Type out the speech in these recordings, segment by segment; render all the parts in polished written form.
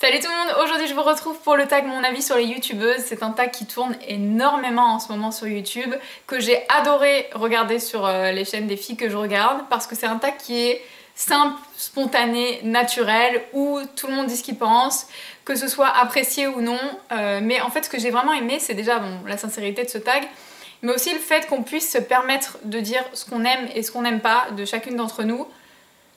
Salut tout le monde, aujourd'hui je vous retrouve pour le tag mon avis sur les youtubeuses. C'est un tag qui tourne énormément en ce moment sur YouTube, que j'ai adoré regarder sur les chaînes des filles que je regarde, parce que c'est un tag qui est simple, spontané, naturel, où tout le monde dit ce qu'il pense, que ce soit apprécié ou non. Mais en fait ce que j'ai vraiment aimé, c'est déjà la sincérité de ce tag, mais aussi le fait qu'on puisse se permettre de dire ce qu'on aime et ce qu'on n'aime pas de chacune d'entre nous,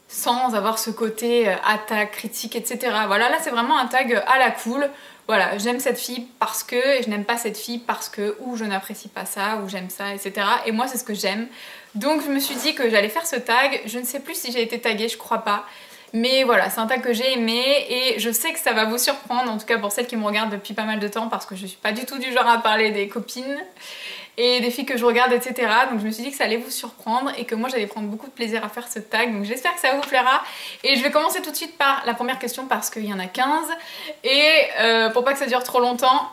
sans avoir ce côté attaque, critique, etc. Voilà, là c'est vraiment un tag à la cool. Voilà, j'aime cette fille parce que, et je n'aime pas cette fille parce que, ou je n'apprécie pas ça, ou j'aime ça, etc. Et moi c'est ce que j'aime. Donc je me suis dit que j'allais faire ce tag. Je ne sais plus si j'ai été taguée, je crois pas. Mais voilà, c'est un tag que j'ai aimé et je sais que ça va vous surprendre, en tout cas pour celles qui me regardent depuis pas mal de temps, parce que je suis pas du tout du genre à parler des copines et des filles que je regarde, etc. Donc je me suis dit que ça allait vous surprendre et que moi j'allais prendre beaucoup de plaisir à faire ce tag, donc j'espère que ça vous plaira. Et je vais commencer tout de suite par la première question parce qu'il y en a 15 et pour pas que ça dure trop longtemps,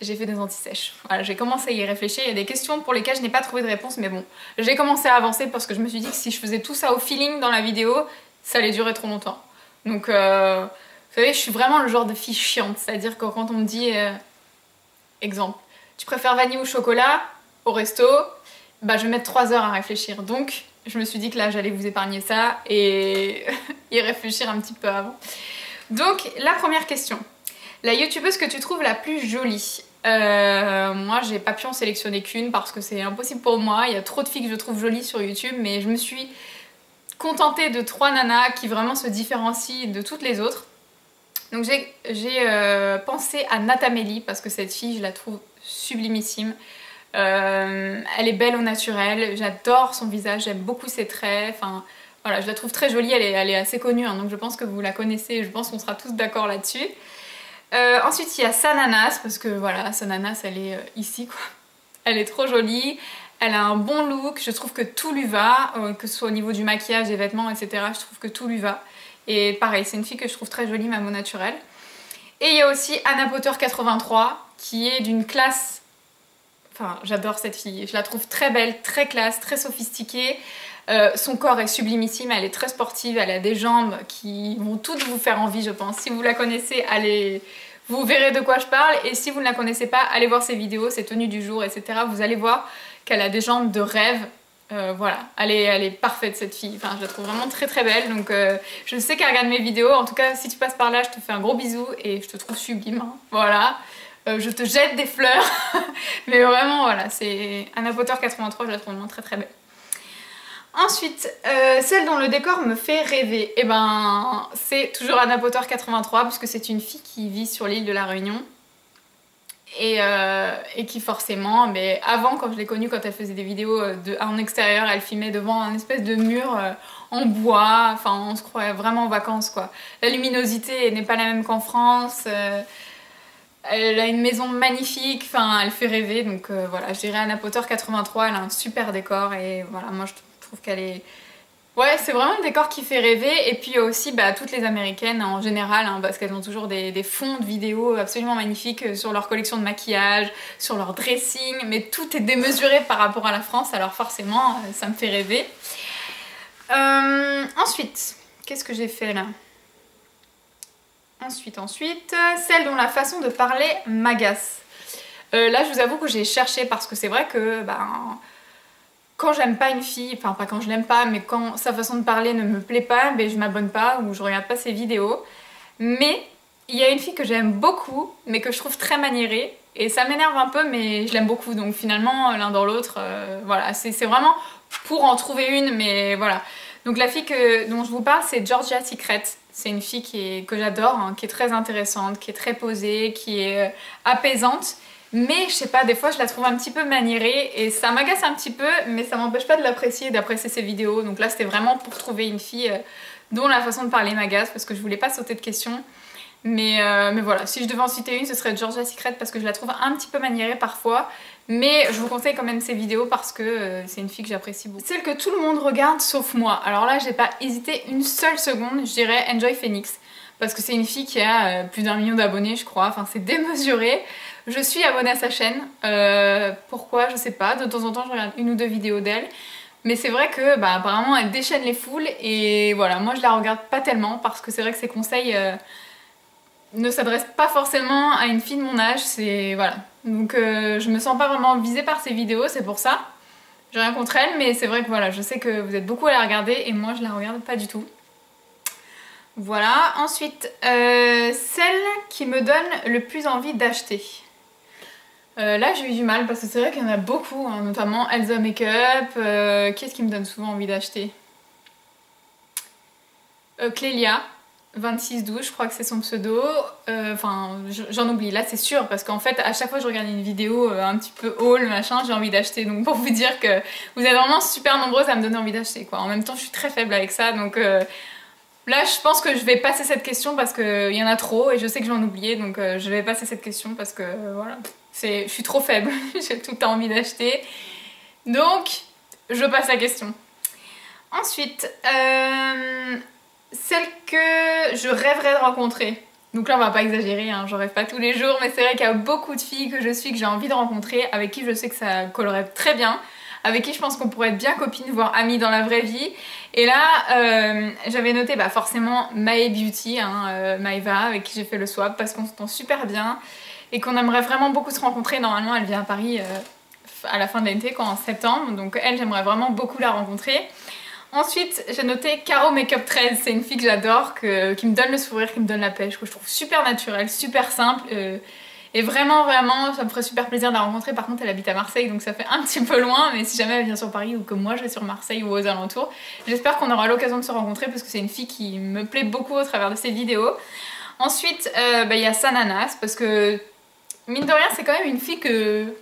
j'ai fait des anti-sèches. Voilà, j'ai commencé à y réfléchir, il y a des questions pour lesquelles je n'ai pas trouvé de réponse, mais bon, j'ai commencé à avancer parce que je me suis dit que si je faisais tout ça au feeling dans la vidéo, ça allait durer trop longtemps. Donc vous savez, je suis vraiment le genre de fille chiante, c'est-à-dire que quand on me dit, exemple, tu préfères vanille ou chocolat au resto, bah je vais mettre 3 heures à réfléchir. Donc je me suis dit que là j'allais vous épargner ça et y réfléchir un petit peu avant. Donc la première question, la youtubeuse que tu trouves la plus jolie? Moi j'ai pas pu en sélectionner qu'une parce que c'est impossible pour moi, il y a trop de filles que je trouve jolies sur YouTube, mais je me suis contentée de 3 nanas qui vraiment se différencient de toutes les autres. Donc j'ai pensé à Natamélie parce que cette fille je la trouve sublimissime. Elle est belle au naturel, j'adore son visage, j'aime beaucoup ses traits, enfin voilà, je la trouve très jolie, elle est assez connue, hein, donc je pense que vous la connaissez, je pense qu'on sera tous d'accord là-dessus. Ensuite il y a Sananas, parce que voilà, Sananas elle est ici quoi, elle est trop jolie, elle a un bon look, je trouve que tout lui va, que ce soit au niveau du maquillage, des vêtements, etc. Je trouve que tout lui va. Et pareil, c'est une fille que je trouve très jolie, même au naturel. Et il y a aussi Anna Potter 83, qui est d'une classe... Enfin, j'adore cette fille. Je la trouve très belle, très classe, très sophistiquée. Son corps est sublimissime, elle est très sportive, elle a des jambes qui vont toutes vous faire envie, je pense. Si vous la connaissez, allez... Vous verrez de quoi je parle. Et si vous ne la connaissez pas, allez voir ses vidéos, ses tenues du jour, etc. Vous allez voir qu'elle a des jambes de rêve. Voilà, elle est parfaite cette fille, enfin je la trouve vraiment très très belle, donc je sais qu'elle regarde mes vidéos, en tout cas si tu passes par là je te fais un gros bisou et je te trouve sublime, hein. Voilà, je te jette des fleurs, mais vraiment voilà, c'est Anna Potter 83, je la trouve vraiment très très belle. Ensuite, celle dont le décor me fait rêver, et ben c'est toujours Anna Potter 83 parce que c'est une fille qui vit sur l'île de la Réunion. Et qui forcément, mais avant quand je l'ai connue, quand elle faisait des vidéos en extérieur, elle filmait devant un espèce de mur en bois, enfin on se croyait vraiment en vacances quoi. La luminosité n'est pas la même qu'en France, elle a une maison magnifique, enfin elle fait rêver, donc voilà, je dirais Anna Potter 83, elle a un super décor et voilà, moi je trouve qu'elle est... Ouais, c'est vraiment le décor qui fait rêver, et puis aussi toutes les américaines en général, hein, parce qu'elles ont toujours des fonds de vidéos absolument magnifiques sur leur collection de maquillage, sur leur dressing, mais tout est démesuré par rapport à la France, alors forcément ça me fait rêver. Ensuite, qu'est-ce que j'ai fait là? Ensuite, celle dont la façon de parler m'agace. Là je vous avoue que j'ai cherché parce que c'est vrai que... quand j'aime pas une fille, enfin pas quand je l'aime pas, mais quand sa façon de parler ne me plaît pas, ben je m'abonne pas ou je regarde pas ses vidéos. Mais il y a une fille que j'aime beaucoup, mais que je trouve très maniérée, et ça m'énerve un peu, mais je l'aime beaucoup, donc finalement l'un dans l'autre, voilà, c'est vraiment pour en trouver une, mais voilà. Donc la fille dont je vous parle, c'est Georgia Secret. C'est une fille que j'adore, hein, qui est très intéressante, qui est très posée, qui est apaisante. Mais je sais pas, des fois je la trouve un petit peu maniérée et ça m'agace un petit peu, mais ça m'empêche pas de l'apprécier, d'apprécier ses vidéos. Donc là c'était vraiment pour trouver une fille dont la façon de parler m'agace, parce que je voulais pas sauter de questions. Mais voilà, si je devais en citer une, ce serait Georgia Secret parce que je la trouve un petit peu maniérée parfois. Mais je vous conseille quand même ses vidéos parce que c'est une fille que j'apprécie beaucoup. Celle que tout le monde regarde sauf moi. Alors là j'ai pas hésité une seule seconde, je dirais Enjoy Phoenix. Parce que c'est une fille qui a plus d'1 million d'abonnés je crois, enfin c'est démesuré. Je suis abonnée à sa chaîne, pourquoi je sais pas, de temps en temps je regarde 1 ou 2 vidéos d'elle. Mais c'est vrai que apparemment elle déchaîne les foules et voilà, moi je la regarde pas tellement parce que c'est vrai que ses conseils ne s'adresse pas forcément à une fille de mon âge, c'est... voilà. Donc je me sens pas vraiment visée par ces vidéos, c'est pour ça. J'ai rien contre elle, mais c'est vrai que voilà, je sais que vous êtes beaucoup à la regarder et moi je la regarde pas du tout. Voilà, ensuite, celle qui me donne le plus envie d'acheter. Là j'ai eu du mal parce que c'est vrai qu'il y en a beaucoup, hein, notamment Elsa Makeup. Qu'est-ce qui me donne souvent envie d'acheter? Clélia, 2612, je crois que c'est son pseudo. Enfin, j'en oublie, là c'est sûr, parce qu'en fait, à chaque fois que je regarde une vidéo un petit peu haul, machin, j'ai envie d'acheter. Donc pour vous dire que vous êtes vraiment super nombreuses à me donner envie d'acheter, quoi. En même temps, je suis très faible avec ça, donc là, je pense que je vais passer cette question parce qu'il y en a trop et je sais que j'en ai oublié, donc je vais passer cette question parce que voilà, je suis trop faible, j'ai tout le temps envie d'acheter. Donc, je passe la question. Ensuite, celle que je rêverais de rencontrer. Donc là on va pas exagérer, hein, j'en rêve pas tous les jours, mais c'est vrai qu'il y a beaucoup de filles que je suis, que j'ai envie de rencontrer, avec qui je sais que ça collerait très bien, avec qui je pense qu'on pourrait être bien copines, voire amies dans la vraie vie. Et là j'avais noté forcément Mae Beauty, hein, Maëva, avec qui j'ai fait le swap, parce qu'on s'entend super bien et qu'on aimerait vraiment beaucoup se rencontrer. Normalement elle vient à Paris à la fin de l'été, en septembre, donc elle, j'aimerais vraiment beaucoup la rencontrer. Ensuite, j'ai noté Caro Makeup 13, c'est une fille que j'adore, qui me donne le sourire, qui me donne la pêche, que je trouve super naturelle, super simple. Et vraiment, vraiment, ça me ferait super plaisir de la rencontrer. Par contre, elle habite à Marseille, donc ça fait un petit peu loin, mais si jamais elle vient sur Paris ou que moi je vais sur Marseille ou aux alentours, j'espère qu'on aura l'occasion de se rencontrer parce que c'est une fille qui me plaît beaucoup au travers de ses vidéos. Ensuite, il y a Sananas, parce que mine de rien, c'est quand même une fille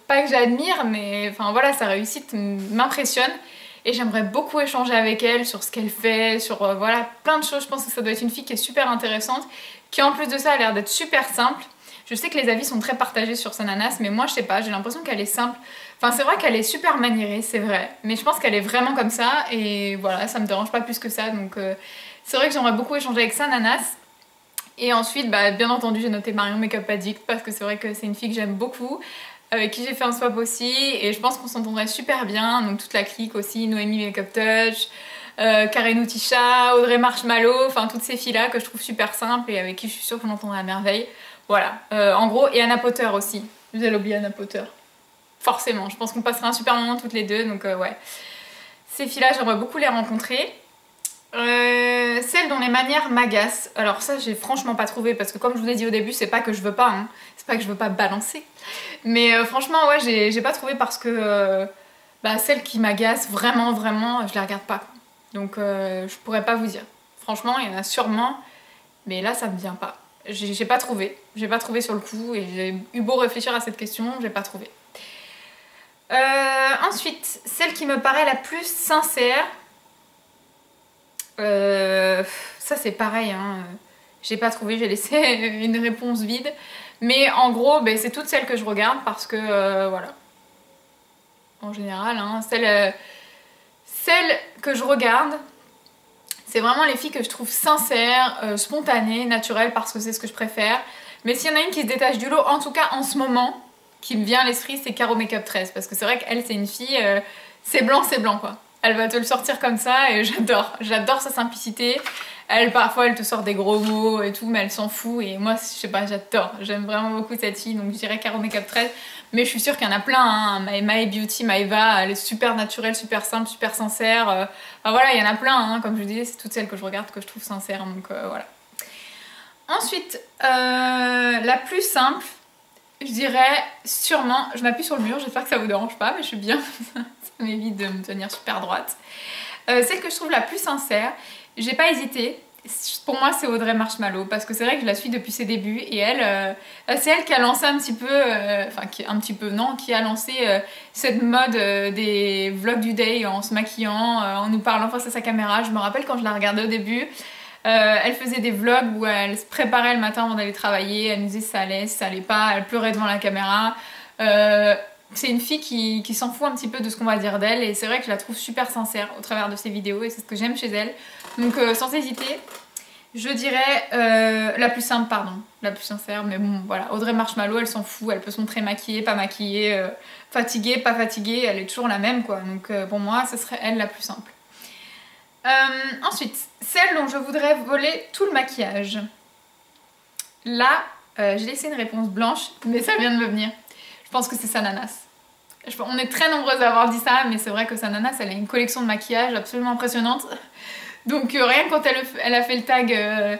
pas que j'admire, mais enfin voilà, sa réussite m'impressionne. Et j'aimerais beaucoup échanger avec elle sur ce qu'elle fait, sur voilà, plein de choses. Je pense que ça doit être une fille qui est super intéressante, qui en plus de ça a l'air d'être super simple. Je sais que les avis sont très partagés sur Sananas, mais moi je sais pas, j'ai l'impression qu'elle est simple. Enfin c'est vrai qu'elle est super maniérée, c'est vrai, mais je pense qu'elle est vraiment comme ça, et voilà, ça me dérange pas plus que ça. Donc c'est vrai que j'aimerais beaucoup échanger avec Sananas. Et ensuite, bien entendu, j'ai noté Marion Makeup Addict, parce que c'est vrai que c'est une fille que j'aime beaucoup, avec qui j'ai fait un swap aussi, et je pense qu'on s'entendrait super bien. Donc toute la clique aussi, Noémie Makeup Touch, Karen Outisha, Audrey Marshmallow, enfin toutes ces filles là que je trouve super simples et avec qui je suis sûre qu'on entendrait à merveille. Voilà, en gros, et Anna Potter aussi, vous allez oublier Anna Potter, forcément, je pense qu'on passera un super moment toutes les deux, donc ouais. Ces filles là, j'aimerais beaucoup les rencontrer. Celle dont les manières m'agacent, alors ça j'ai franchement pas trouvé, parce que comme je vous l'ai dit au début, c'est pas que je veux pas, hein. C'est pas que je veux pas balancer, mais franchement ouais, j'ai pas trouvé, parce que celle qui m'agace vraiment vraiment, je les regarde pas, quoi. Donc je pourrais pas vous dire, franchement il y en a sûrement, mais là ça me vient pas, j'ai pas trouvé sur le coup, et j'ai eu beau réfléchir à cette question, j'ai pas trouvé. Ensuite, celle qui me paraît la plus sincère, ça c'est pareil, hein. J'ai pas trouvé, j'ai laissé une réponse vide. Mais en gros, c'est toutes celles que je regarde, parce que voilà. En général, hein, celles que je regarde, c'est vraiment les filles que je trouve sincères, spontanées, naturelles, parce que c'est ce que je préfère. Mais s'il y en a une qui se détache du lot, en tout cas en ce moment, qui me vient à l'esprit, c'est Caro Makeup 13. Parce que c'est vrai qu'elle, c'est une fille, c'est blanc quoi. Elle va te le sortir comme ça, et j'adore sa simplicité. Elle, parfois, elle te sort des gros mots et tout, mais elle s'en fout. Et moi, je sais pas, j'aime vraiment beaucoup cette fille, donc je dirais Caro Makeup 13. Mais je suis sûre qu'il y en a plein, hein. Mae Beauty, Maëva, elle est super naturelle, super simple, super sincère. Enfin, voilà, il y en a plein, hein. Comme je vous disais, c'est toutes celles que je regarde que je trouve sincères, donc voilà. Ensuite, la plus simple, je dirais sûrement, je m'appuie sur le mur, j'espère que ça vous dérange pas, mais je suis bien, ça m'évite de me tenir super droite. Celle que je trouve la plus sincère, j'ai pas hésité, pour moi c'est Audrey Marshmallow, parce que c'est vrai que je la suis depuis ses débuts, et elle, c'est elle qui a lancé un petit peu, qui a lancé cette mode des vlogs du day en se maquillant, en nous parlant face à sa caméra. Je me rappelle quand je la regardais au début, elle faisait des vlogs où elle se préparait le matin avant d'aller travailler, elle nous disait si ça allait pas, elle pleurait devant la caméra. C'est une fille qui s'en fout un petit peu de ce qu'on va dire d'elle, et c'est vrai que je la trouve super sincère au travers de ses vidéos, et c'est ce que j'aime chez elle. Donc sans hésiter, je dirais la plus simple, la plus sincère, mais bon voilà, Audrey Marshmallow, elle s'en fout, elle peut se montrer maquillée, pas maquillée, fatiguée, pas fatiguée, elle est toujours la même, quoi. Donc pour moi, ce serait elle la plus simple. Ensuite, celle dont je voudrais voler tout le maquillage. Là, j'ai laissé une réponse blanche, mais ça vient de me venir. Je pense que c'est Sananas. On est très nombreuses à avoir dit ça, mais c'est vrai que Sananas, elle a une collection de maquillage absolument impressionnante. Donc rien que quand elle a fait le tag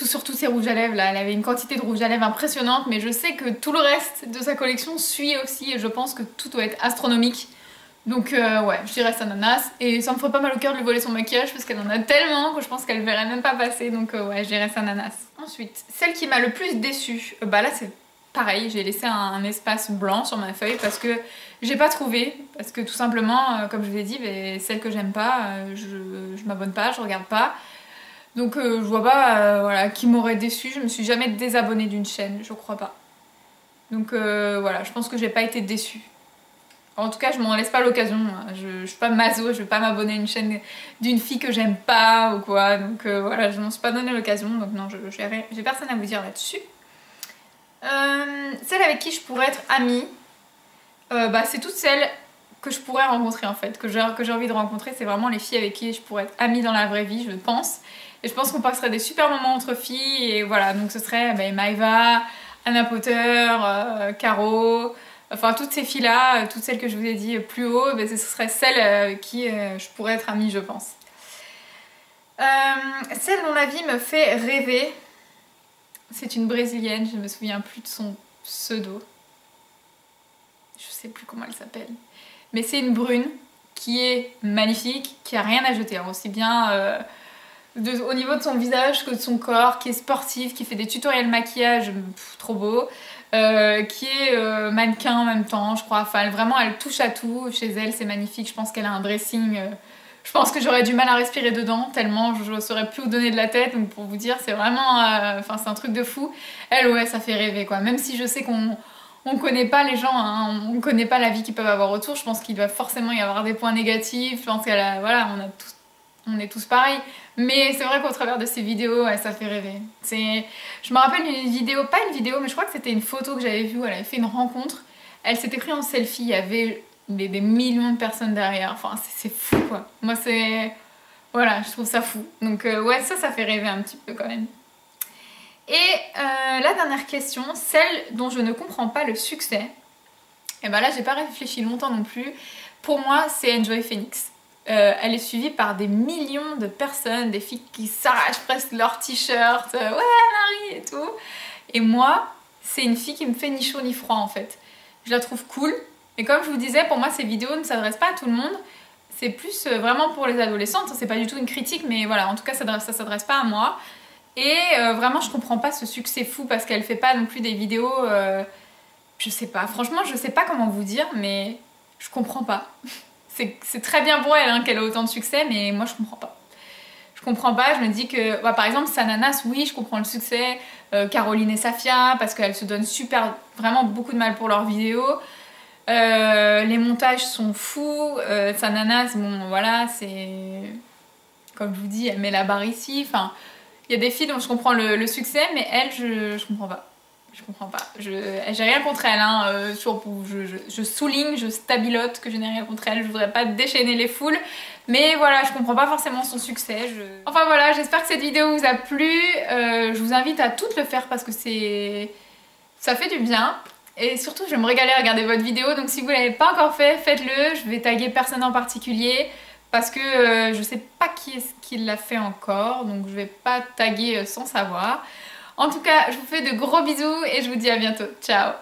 sur tous ses rouges à lèvres, là, elle avait une quantité de rouge à lèvres impressionnante, mais je sais que tout le reste de sa collection suit aussi, et je pense que tout doit être astronomique. Donc ouais, je dirais Sananas, et ça me ferait pas mal au cœur de lui voler son maquillage, parce qu'elle en a tellement que je pense qu'elle verrait même pas passer, donc ouais, je dirais Sananas. Ensuite, celle qui m'a le plus déçue, bah là c'est pareil, j'ai laissé un espace blanc sur ma feuille parce que j'ai pas trouvé, parce que tout simplement, comme je vous l'ai dit, celle que j'aime pas, je m'abonne pas, je regarde pas. Donc je vois pas voilà, qui m'aurait déçu, je me suis jamais désabonnée d'une chaîne, je crois pas. Donc voilà, je pense que j'ai pas été déçue. En tout cas, je m'en laisse pas l'occasion, je suis pas maso, je vais pas m'abonner à une chaîne d'une fille que j'aime pas ou quoi. Donc voilà, je m'en suis pas donné l'occasion, donc non, j'ai personne à vous dire là-dessus. Celle avec qui je pourrais être amie, bah, c'est toutes celles que je pourrais rencontrer en fait, que j'ai envie de rencontrer, c'est vraiment les filles avec qui je pourrais être amie dans la vraie vie, je pense. Et je pense qu'on passerait des super moments entre filles, et voilà, donc ce serait bah, Maëva, Anna Potter, Caro, enfin toutes ces filles-là, toutes celles que je vous ai dit plus haut, bah, ce serait celles avec qui je pourrais être amie, je pense. Celle dont la vie me fait rêver, c'est une brésilienne, je me souviens plus de son pseudo. Je sais plus comment elle s'appelle. Mais c'est une brune qui est magnifique, qui a rien à jeter, hein, aussi bien au niveau de son visage que de son corps, qui est sportive, qui fait des tutoriels maquillage, trop beau, qui est mannequin en même temps, je crois. Enfin, vraiment, elle touche à tout. Chez elle, c'est magnifique. Je pense qu'elle a un dressing. Je pense que j'aurais du mal à respirer dedans, tellement je ne saurais plus où donner de la tête. Donc pour vous dire, c'est vraiment... Enfin, c'est un truc de fou. Elle, ouais, ça fait rêver, quoi. Même si je sais qu'on connaît pas les gens, hein, on connaît pas la vie qu'ils peuvent avoir autour, je pense qu'il doit forcément y avoir des points négatifs. Je pense qu'elle a... Voilà, on est tous pareils. Mais c'est vrai qu'au travers de ces vidéos, ouais, ça fait rêver. Je me rappelle d'une vidéo, pas une vidéo, mais je crois que c'était une photo que j'avais vue où elle avait fait une rencontre. Elle s'était prise en selfie, il y avait des millions de personnes derrière. Enfin, c'est fou, quoi. Moi, c'est... Voilà, je trouve ça fou. Donc ouais, ça fait rêver un petit peu quand même. Et la dernière question, celle dont je ne comprends pas le succès. Et ben là, j'ai pas réfléchi longtemps non plus. Pour moi, c'est Enjoy Phoenix. Elle est suivie par des millions de personnes, des filles qui s'arrachent presque leur t-shirt, ouais Marie et tout. Et moi, c'est une fille qui me fait ni chaud ni froid en fait. Je la trouve cool. Et comme je vous disais, pour moi, ces vidéos ne s'adressent pas à tout le monde. C'est plus vraiment pour les adolescentes. C'est pas du tout une critique, mais voilà, en tout cas, ça s'adresse pas à moi. Et vraiment, je comprends pas ce succès fou parce qu'elle fait pas non plus des vidéos. Je sais pas, franchement, je sais pas comment vous dire, mais je comprends pas. C'est très bien pour elle hein, qu'elle a autant de succès, mais moi je comprends pas. Je comprends pas, je me dis que, bah, par exemple, Sananas, oui, je comprends le succès. Caroline et Safia, parce qu'elles se donnent vraiment beaucoup de mal pour leurs vidéos. Les montages sont fous. Sananas, bon, voilà, c'est... Comme je vous dis, elle met la barre ici. Enfin, il y a des filles dont je comprends le succès, mais elle, je comprends pas. Je comprends pas. J'ai rien contre elle, hein. Je souligne, je stabilote que je n'ai rien contre elle. Je voudrais pas déchaîner les foules. Mais voilà, je comprends pas forcément son succès. Enfin voilà, j'espère que cette vidéo vous a plu. Je vous invite à toutes le faire parce que ça fait du bien. Et surtout, je vais me régaler à regarder votre vidéo. Donc si vous l'avez pas encore fait, faites-le. Je vais taguer personne en particulier. Parce que je sais pas qui est-ce qui l'a fait encore. Donc je vais pas taguer sans savoir. En tout cas, je vous fais de gros bisous et je vous dis à bientôt. Ciao!